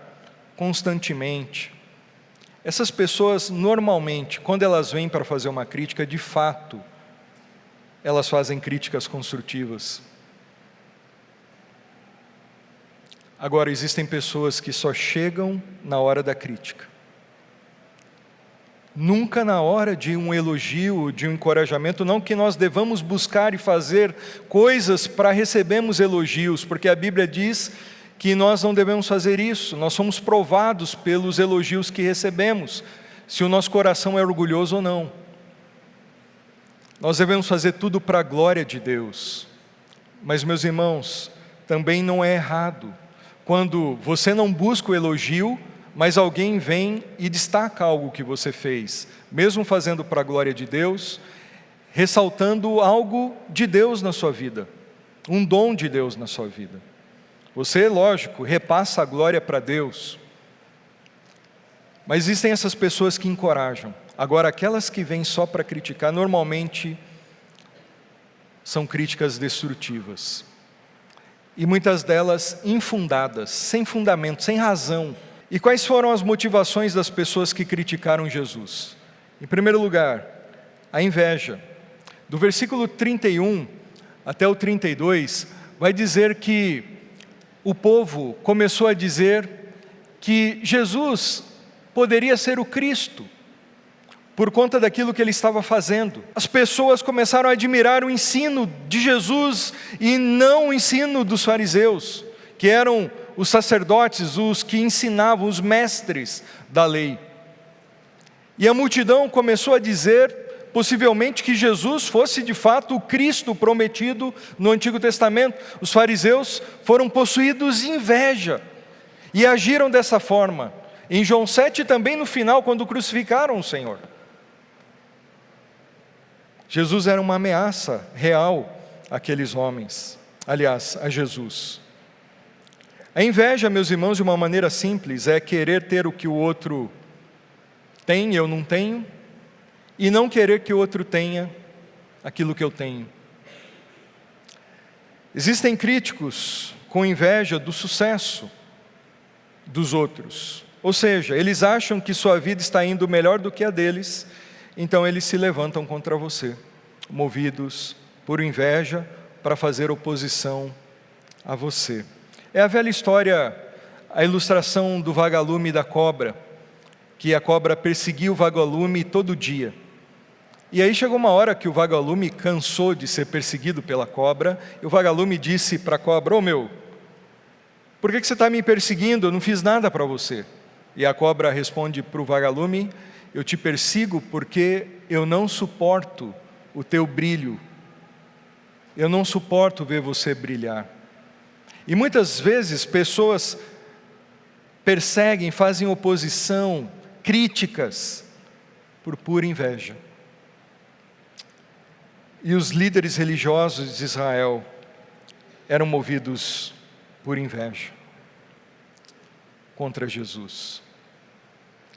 constantemente, essas pessoas normalmente, quando elas vêm para fazer uma crítica, de fato, elas fazem críticas construtivas. Agora, existem pessoas que só chegam na hora da crítica, nunca na hora de um elogio, de um encorajamento. Não que nós devamos buscar e fazer coisas para recebermos elogios, porque a Bíblia diz que nós não devemos fazer isso. Nós somos provados pelos elogios que recebemos, se o nosso coração é orgulhoso ou não. Nós devemos fazer tudo para a glória de Deus. Mas, meus irmãos, também não é errado quando você não busca o elogio, mas alguém vem e destaca algo que você fez, mesmo fazendo para a glória de Deus, ressaltando algo de Deus na sua vida, um dom de Deus na sua vida. Você, lógico, repassa a glória para Deus, mas existem essas pessoas que encorajam. Agora, aquelas que vêm só para criticar, normalmente são críticas destrutivas, e muitas delas infundadas, sem fundamento, sem razão. E quais foram as motivações das pessoas que criticaram Jesus? Em primeiro lugar, a inveja. Do versículo 31 até o 32, vai dizer que o povo começou a dizer que Jesus poderia ser o Cristo, por conta daquilo que ele estava fazendo. As pessoas começaram a admirar o ensino de Jesus e não o ensino dos fariseus, que eram os sacerdotes, os que ensinavam, os mestres da lei. E a multidão começou a dizer, possivelmente, que Jesus fosse de fato o Cristo prometido no Antigo Testamento. Os fariseus foram possuídos de inveja e agiram dessa forma. Em João 7 também no final, quando crucificaram o Senhor. Jesus era uma ameaça real àqueles homens, aliás, a Jesus. A inveja, meus irmãos, de uma maneira simples, é querer ter o que o outro tem e eu não tenho, e não querer que o outro tenha aquilo que eu tenho. Existem críticos com inveja do sucesso dos outros, ou seja, eles acham que sua vida está indo melhor do que a deles, então eles se levantam contra você, movidos por inveja para fazer oposição a você. É a velha história, a ilustração do vagalume e da cobra, que a cobra perseguia o vagalume todo dia. E aí chegou uma hora que o vagalume cansou de ser perseguido pela cobra, e o vagalume disse para a cobra: "Ô meu, por que você está me perseguindo? Eu não fiz nada para você. E a cobra responde para o vagalume: eu te persigo porque eu não suporto o teu brilho. Eu não suporto ver você brilhar. E muitas vezes pessoas perseguem, fazem oposição, críticas, por pura inveja. E os líderes religiosos de Israel eram movidos por inveja contra Jesus.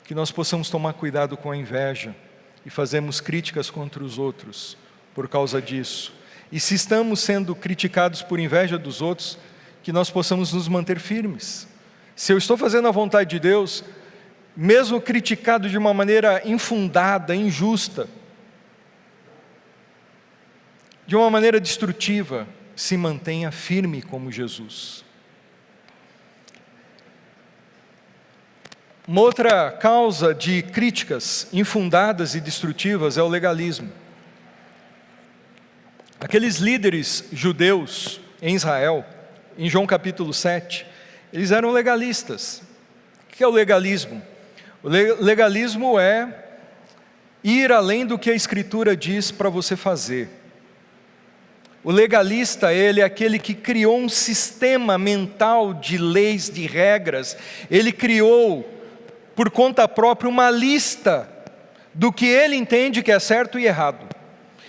Que nós possamos tomar cuidado com a inveja e fazermos críticas contra os outros por causa disso. E se estamos sendo criticados por inveja dos outros, que nós possamos nos manter firmes. Se eu estou fazendo a vontade de Deus, mesmo criticado de uma maneira infundada, injusta, de uma maneira destrutiva, se mantenha firme como Jesus. Uma outra causa de críticas infundadas e destrutivas é o legalismo. Aqueles líderes judeus em Israel, em João capítulo 7, eles eram legalistas. O que é o legalismo? O legalismo é ir além do que a Escritura diz para você fazer. O legalista, ele é aquele que criou um sistema mental de leis, de regras. Ele criou, por conta própria, uma lista do que ele entende que é certo e errado.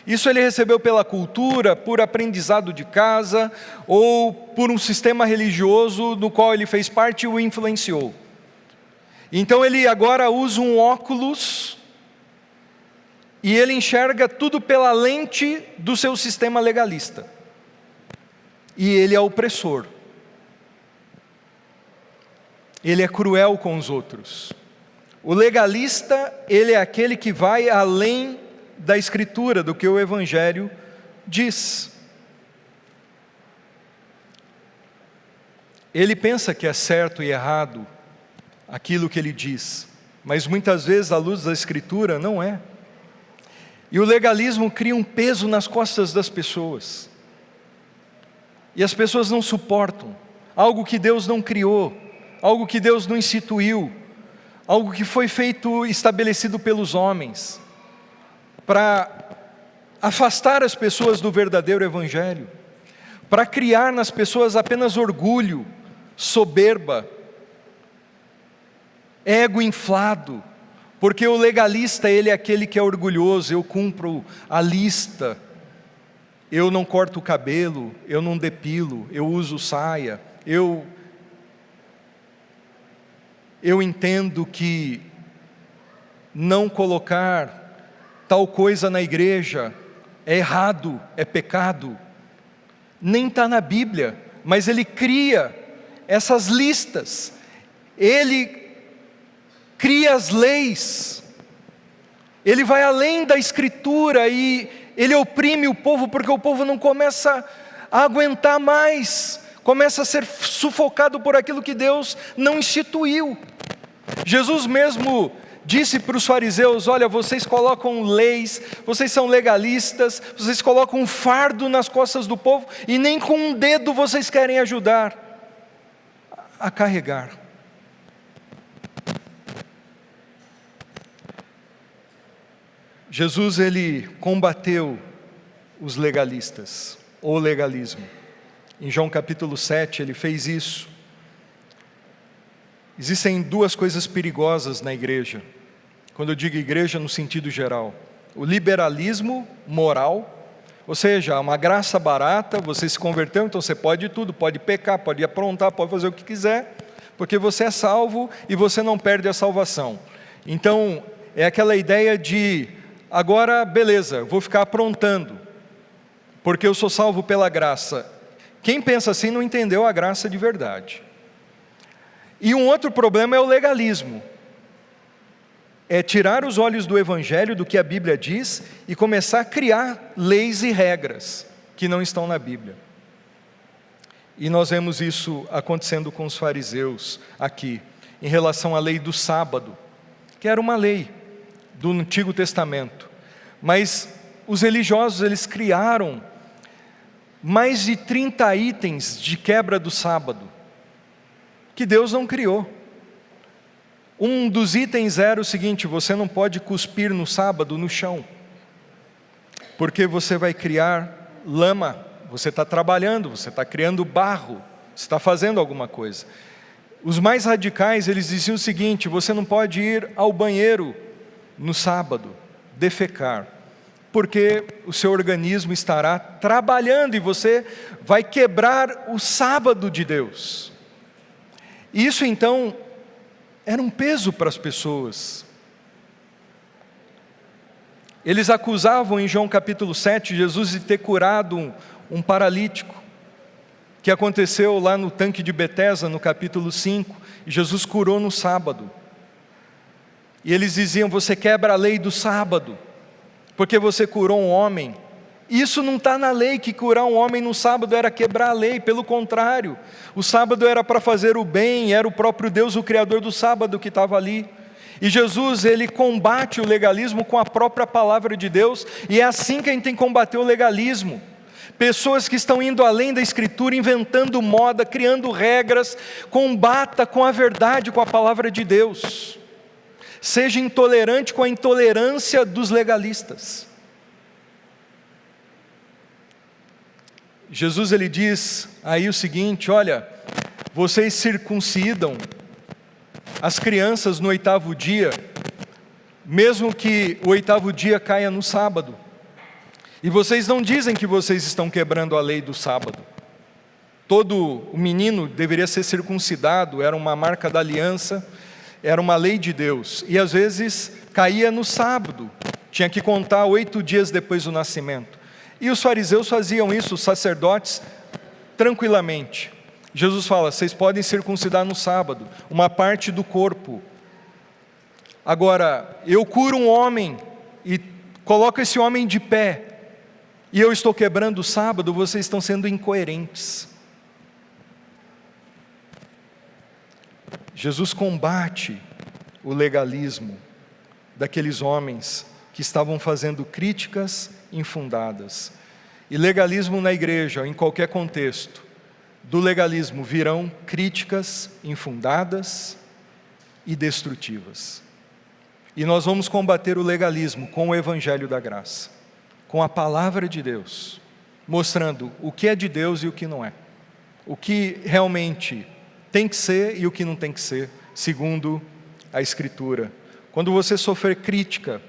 Isso ele recebeu pela cultura, por aprendizado de casa, ou por um sistema religioso no qual ele fez parte e o influenciou. Então ele agora usa um óculos e ele enxerga tudo pela lente do seu sistema legalista. E ele é opressor. Ele é cruel com os outros. O legalista, ele é aquele que vai além da Escritura, do que o Evangelho diz. Ele pensa que é certo e errado aquilo que ele diz, mas muitas vezes, à luz da Escritura, não é. E o legalismo cria um peso nas costas das pessoas. E as pessoas não suportam algo que Deus não criou, algo que Deus não instituiu, algo que foi feito, estabelecido pelos homens, para afastar as pessoas do verdadeiro Evangelho, para criar nas pessoas apenas orgulho, soberba, ego inflado, porque o legalista, ele é aquele que é orgulhoso: eu cumpro a lista, eu não corto o cabelo, eu não depilo, eu uso saia, eu entendo que não colocar tal coisa na igreja é errado, é pecado. Nem está na Bíblia, mas ele cria essas listas, ele cria as leis, ele vai além da Escritura e ele oprime o povo, porque o povo não começa a aguentar mais, começa a ser sufocado por aquilo que Deus não instituiu. Jesus mesmo disse para os fariseus: olha, vocês colocam leis, vocês são legalistas, vocês colocam um fardo nas costas do povo e nem com um dedo vocês querem ajudar a carregar. Jesus, ele combateu os legalistas, o legalismo. Em João capítulo 7 ele fez isso. Existem duas coisas perigosas na igreja, quando eu digo igreja no sentido geral: o liberalismo moral, ou seja, uma graça barata, você se converteu, então você pode tudo, pode pecar, pode aprontar, pode fazer o que quiser, porque você é salvo e você não perde a salvação. Então, é aquela ideia de, agora beleza, vou ficar aprontando, porque eu sou salvo pela graça. Quem pensa assim não entendeu a graça de verdade. E um outro problema é o legalismo. É tirar os olhos do Evangelho, do que a Bíblia diz, e começar a criar leis e regras que não estão na Bíblia. E nós vemos isso acontecendo com os fariseus aqui, em relação à lei do sábado, que era uma lei do Antigo Testamento. Mas os religiosos, eles criaram mais de 30 itens de quebra do sábado, que Deus não criou. Um dos itens era o seguinte: você não pode cuspir no sábado no chão, porque você vai criar lama, você está trabalhando, você está criando barro, você está fazendo alguma coisa. Os mais radicais, eles diziam o seguinte: você não pode ir ao banheiro no sábado, defecar, porque o seu organismo estará trabalhando e você vai quebrar o sábado de Deus. Isso então era um peso para as pessoas. Eles acusavam em João capítulo 7, Jesus de ter curado um paralítico, que aconteceu lá no tanque de Betesda, no capítulo 5, e Jesus curou no sábado. E eles diziam: você quebra a lei do sábado, porque você curou um homem. Isso não está na lei, que curar um homem no sábado era quebrar a lei, pelo contrário, o sábado era para fazer o bem, era o próprio Deus, o Criador do sábado, que estava ali. E Jesus, ele combate o legalismo com a própria palavra de Deus, e é assim que a gente tem que combater o legalismo. Pessoas que estão indo além da Escritura, inventando moda, criando regras. Combata com a verdade, com a palavra de Deus. Seja intolerante com a intolerância dos legalistas. Jesus, ele diz aí o seguinte: olha, vocês circuncidam as crianças no 8º dia, mesmo que o 8º dia caia no sábado, e vocês não dizem que vocês estão quebrando a lei do sábado. Todo o menino deveria ser circuncidado, era uma marca da aliança, era uma lei de Deus, e às vezes caía no sábado, tinha que contar 8 dias depois do nascimento. E os fariseus faziam isso, os sacerdotes, tranquilamente. Jesus fala: vocês podem circuncidar no sábado, uma parte do corpo. Agora, eu curo um homem e coloco esse homem de pé, e eu estou quebrando o sábado, vocês estão sendo incoerentes. Jesus combate o legalismo daqueles homens que estavam fazendo críticas infundadas. E legalismo na igreja, em qualquer contexto, do legalismo virão críticas infundadas e destrutivas. E nós vamos combater o legalismo com o Evangelho da Graça, com a palavra de Deus, mostrando o que é de Deus e o que não é, o que realmente tem que ser e o que não tem que ser, segundo a Escritura. Quando você sofrer crítica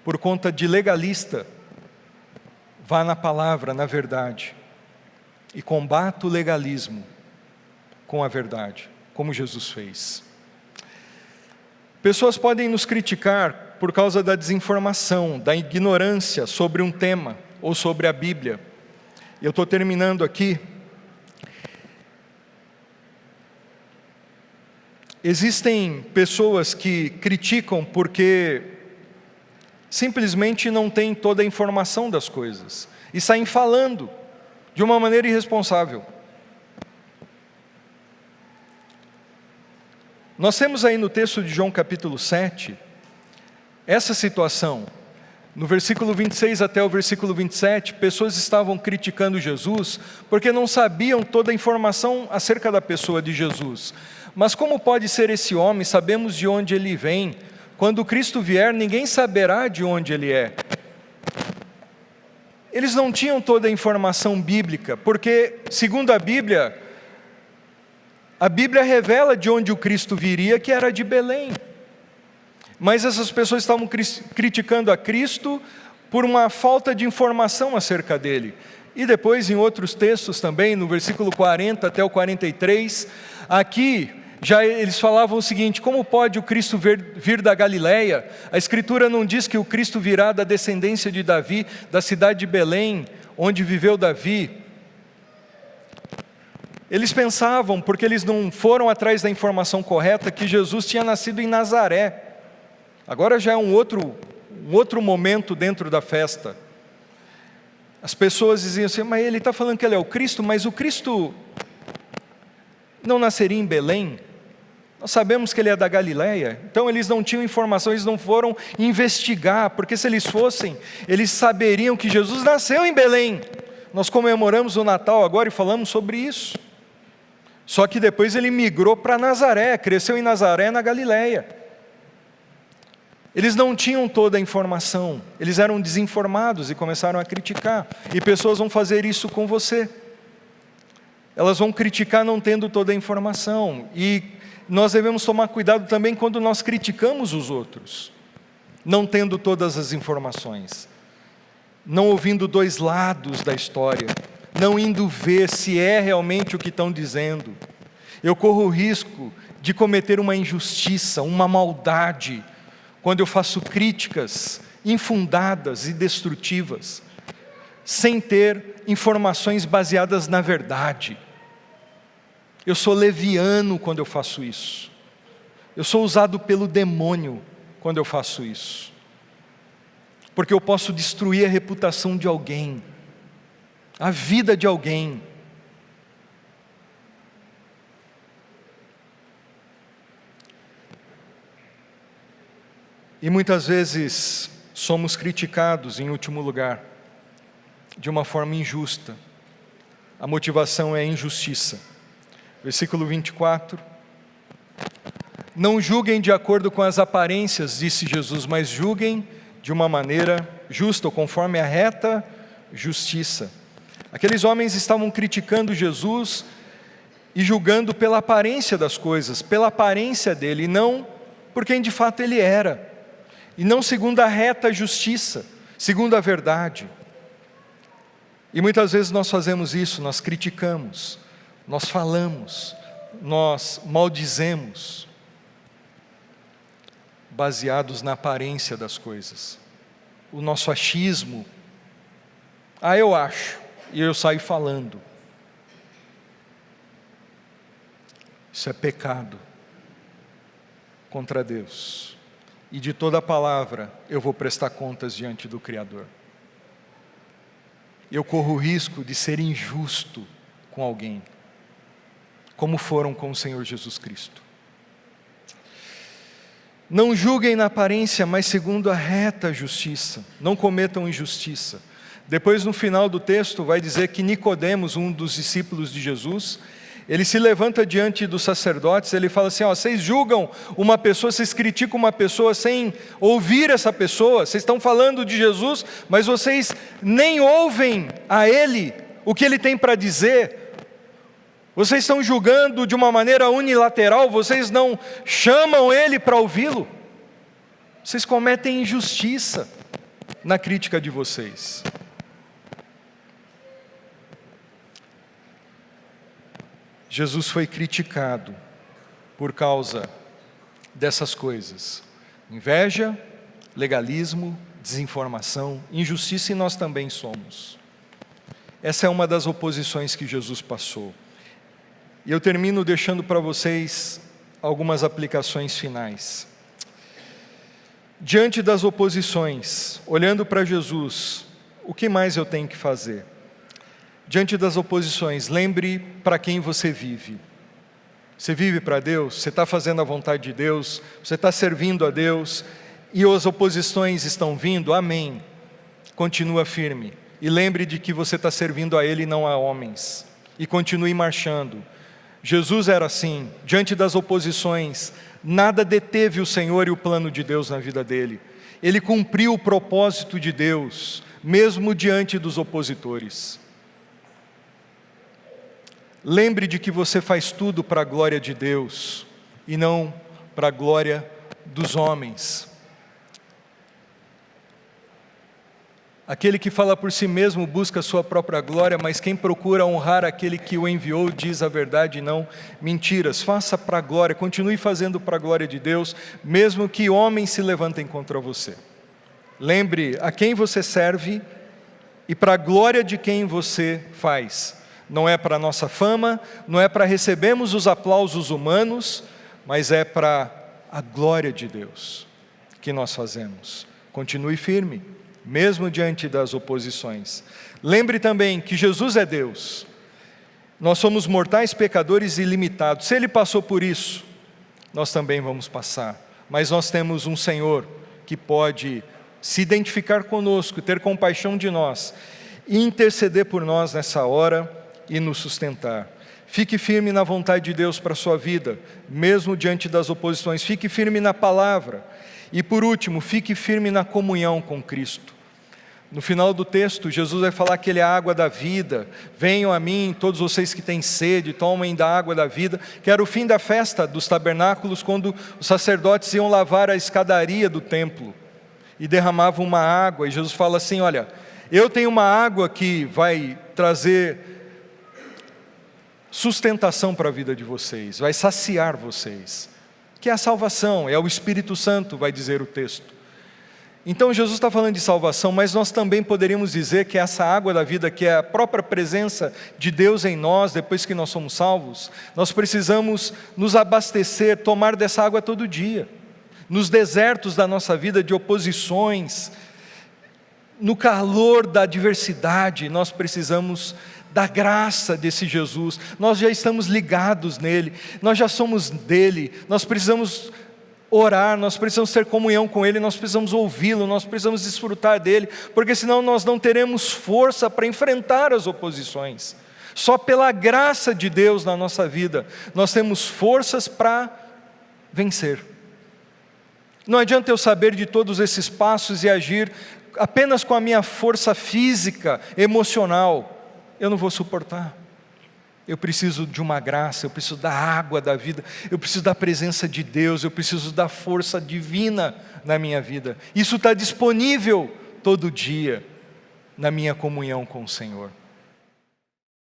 por conta de legalista, vá na palavra, na verdade, e combata o legalismo com a verdade, como Jesus fez. Pessoas podem nos criticar por causa da desinformação, da ignorância sobre um tema ou sobre a Bíblia. Eu estou terminando aqui. Existem pessoas que criticam porque simplesmente não têm toda a informação das coisas e saem falando de uma maneira irresponsável. Nós temos aí no texto de João capítulo 7, essa situação. No versículo 26 até o versículo 27, pessoas estavam criticando Jesus porque não sabiam toda a informação acerca da pessoa de Jesus. Mas como pode ser esse homem? Sabemos de onde ele vem. Quando Cristo vier, ninguém saberá de onde ele é. Eles não tinham toda a informação bíblica, porque, segundo a Bíblia revela de onde o Cristo viria, que era de Belém. Mas essas pessoas estavam criticando a Cristo por uma falta de informação acerca dele. E depois, em outros textos também, no versículo 40 até o 43, aqui já eles falavam o seguinte: como pode o Cristo vir da Galileia? A Escritura não diz que o Cristo virá da descendência de Davi, da cidade de Belém, onde viveu Davi. Eles pensavam, porque eles não foram atrás da informação correta, que Jesus tinha nascido em Nazaré. Agora já é um outro momento dentro da festa. As pessoas diziam assim: mas ele está falando que ele é o Cristo, mas o Cristo não nasceria em Belém? Nós sabemos que ele é da Galileia. Então eles não tinham informação, eles não foram investigar, porque se eles fossem, eles saberiam que Jesus nasceu em Belém. Nós comemoramos o Natal agora e falamos sobre isso. Só que depois ele migrou para Nazaré, cresceu em Nazaré, na Galileia. Eles não tinham toda a informação, eles eram desinformados e começaram a criticar. E pessoas vão fazer isso com você. Elas vão criticar não tendo toda a informação. E nós devemos tomar cuidado também quando nós criticamos os outros, não tendo todas as informações, não ouvindo dois lados da história, não indo ver se é realmente o que estão dizendo. Eu corro o risco de cometer uma injustiça, uma maldade, quando eu faço críticas infundadas e destrutivas, sem ter informações baseadas na verdade. Eu sou leviano quando eu faço isso. Eu sou usado pelo demônio quando eu faço isso. Porque eu posso destruir a reputação de alguém, a vida de alguém. E muitas vezes somos criticados, em último lugar, de uma forma injusta. A motivação é a injustiça. Versículo 24. Não julguem de acordo com as aparências, disse Jesus, mas julguem de uma maneira justa, ou conforme a reta justiça. Aqueles homens estavam criticando Jesus e julgando pela aparência das coisas, pela aparência dele, e não por quem de fato ele era. E não segundo a reta justiça, segundo a verdade. E muitas vezes nós fazemos isso, nós criticamos, nós falamos, nós maldizemos, baseados na aparência das coisas. O nosso achismo, eu acho, e eu saio falando. Isso é pecado contra Deus. E de toda palavra eu vou prestar contas diante do Criador. Eu corro o risco de ser injusto com alguém, como foram com o Senhor Jesus Cristo. Não julguem na aparência, mas segundo a reta justiça. Não cometam injustiça. Depois, no final do texto, vai dizer que Nicodemos, um dos discípulos de Jesus, ele se levanta diante dos sacerdotes, ele fala assim, vocês julgam uma pessoa, vocês criticam uma pessoa sem ouvir essa pessoa, vocês estão falando de Jesus, mas vocês nem ouvem a Ele, o que Ele tem para dizer, vocês estão julgando de uma maneira unilateral, vocês não chamam Ele para ouvi-lo, vocês cometem injustiça na crítica de vocês. Jesus foi criticado por causa dessas coisas: inveja, legalismo, desinformação, injustiça, e nós também somos. Essa é uma das oposições que Jesus passou. E eu termino deixando para vocês algumas aplicações finais. Diante das oposições, olhando para Jesus, o que mais eu tenho que fazer? Diante das oposições, lembre para quem você vive. Você vive para Deus? Você está fazendo a vontade de Deus? Você está servindo a Deus? E as oposições estão vindo? Amém. Continua firme. E lembre de que você está servindo a Ele e não a homens. E continue marchando. Jesus era assim, diante das oposições, nada deteve o Senhor e o plano de Deus na vida dele. Ele cumpriu o propósito de Deus, mesmo diante dos opositores. Lembre de que você faz tudo para a glória de Deus e não para a glória dos homens. Aquele que fala por si mesmo busca a sua própria glória, mas quem procura honrar aquele que o enviou diz a verdade e não mentiras. Faça para a glória, continue fazendo para a glória de Deus, mesmo que homens se levantem contra você. Lembre a quem você serve e para a glória de quem você faz. Não é para a nossa fama, não é para recebermos os aplausos humanos, mas é para a glória de Deus que nós fazemos. Continue firme, mesmo diante das oposições. Lembre também que Jesus é Deus. Nós somos mortais, pecadores e limitados. Se Ele passou por isso, nós também vamos passar. Mas nós temos um Senhor que pode se identificar conosco, ter compaixão de nós e interceder por nós nessa hora e nos sustentar. Fique firme na vontade de Deus para a sua vida, mesmo diante das oposições. Fique firme na palavra. E por último, fique firme na comunhão com Cristo. No final do texto, Jesus vai falar que Ele é a água da vida. Venham a mim, todos vocês que têm sede, tomem da água da vida. Que era o fim da festa dos tabernáculos, quando os sacerdotes iam lavar a escadaria do templo e derramavam uma água. E Jesus fala assim: olha, eu tenho uma água que vai trazer sustentação para a vida de vocês, vai saciar vocês, que é a salvação, é o Espírito Santo, vai dizer o texto. Então Jesus está falando de salvação, mas nós também poderíamos dizer que essa água da vida, que é a própria presença de Deus em nós, depois que nós somos salvos, nós precisamos nos abastecer, tomar dessa água todo dia, nos desertos da nossa vida de oposições, no calor da adversidade, nós precisamos da graça desse Jesus. Nós já estamos ligados nele, nós já somos dele, nós precisamos orar, nós precisamos ter comunhão com Ele, nós precisamos ouvi-lo, nós precisamos desfrutar dele, porque senão nós não teremos força para enfrentar as oposições. Só pela graça de Deus na nossa vida, nós temos forças para vencer. Não adianta eu saber de todos esses passos e agir apenas com a minha força física, emocional, eu não vou suportar. Eu preciso de uma graça, eu preciso da água da vida, eu preciso da presença de Deus, eu preciso da força divina na minha vida. Isso está disponível todo dia na minha comunhão com o Senhor.